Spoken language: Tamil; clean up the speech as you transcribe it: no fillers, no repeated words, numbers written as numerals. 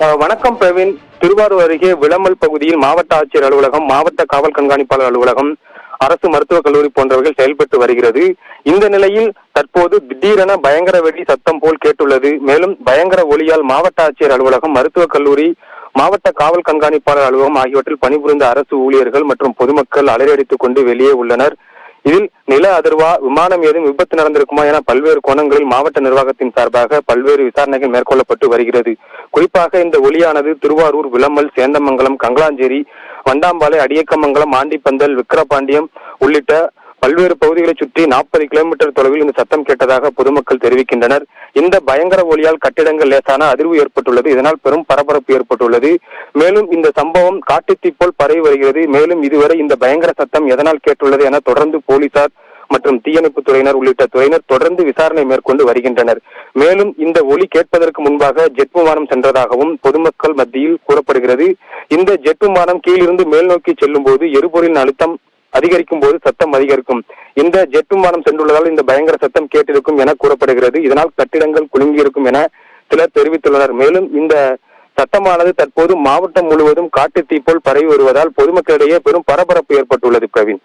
வணக்கம் பிரவீன். திருவாரூர் அருகே விளமல் பகுதியில் மாவட்ட ஆட்சியர் அலுவலகம், மாவட்ட காவல் கண்காணிப்பாளர் அலுவலகம், அரசு மருத்துவக் கல்லூரி போன்றவர்கள் செயல்பட்டு வருகிறது. இந்த நிலையில் தற்போது திடீரென பயங்கர வெடி சத்தம் போல் கேட்டுள்ளது. மேலும் பயங்கர ஒலியால் மாவட்ட ஆட்சியர் அலுவலகம், மருத்துவக் கல்லூரி, மாவட்ட காவல் கண்காணிப்பாளர் அலுவலகம் ஆகியவற்றில் பணிபுரிந்த அரசு ஊழியர்கள் மற்றும் பொதுமக்கள் அலறியடித்துக் கொண்டு வெளியே உள்ளனர். இதில் நில அதிர்வா, விமானம் ஏதும் விபத்து நடந்திருக்குமா என பல்வேறு கோணங்களில் மாவட்ட நிர்வாகத்தின் சார்பாக பல்வேறு விசாரணைகள் மேற்கொள்ளப்பட்டு வருகிறது. குறிப்பாக இந்த ஒலியானது திருவாரூர், விளமல், சேந்தமங்கலம், கங்களாஞ்சேரி, வண்டாம்பாலை, அடியக்கமங்கலம், ஆண்டிப்பந்தல், விக்கிரபாண்டியம் உள்ளிட்ட பல்வேறு பகுதிகளை சுற்றி 40 கிலோமீட்டர் தொலைவில் இந்த சத்தம் கேட்டதாக பொதுமக்கள் தெரிவிக்கின்றனர். இந்த பயங்கர ஒலியால் கட்டிடங்கள் லேசான அதிர்வு ஏற்பட்டுள்ளது. இதனால் பெரும் பரபரப்பு ஏற்பட்டுள்ளது. மேலும் இந்த சம்பவம் காட்டுத்தீ போல் பரவி வருகிறது. மேலும் இதுவரை இந்த பயங்கர சத்தம் எதனால் கேட்டுள்ளது என தொடர்ந்து போலீசார் மற்றும் தீயணைப்பு துறையினர் உள்ளிட்ட துறையினர் தொடர்ந்து விசாரணை மேற்கொண்டு வருகின்றனர். மேலும் இந்த ஒலி கேட்பதற்கு முன்பாக ஜெட் விமானம் சென்றதாகவும் பொதுமக்கள் மத்தியில் கூறப்படுகிறது. இந்த ஜெட் விமானம் கீழிருந்து மேல் நோக்கி செல்லும் போது எரிபொருளின் அழுத்தம் அதிகரிக்கும் போது சத்தம் அதிகரிக்கும். இந்த ஜெட் விமானம் சென்றுள்ளதால் இந்த பயங்கர சத்தம் கேட்டிருக்கும் என கூறப்படுகிறது. இதனால் கட்டிடங்கள் குலுங்கியிருக்கும் என சிலர் தெரிவித்துள்ளனர். மேலும் இந்த சத்தமானது தற்போது மாவட்டம் முழுவதும் காட்டுத்தீ போல் பரவி வருவதால் பொதுமக்களிடையே பெரும் பரபரப்பு ஏற்பட்டுள்ளது. பிரவீன்.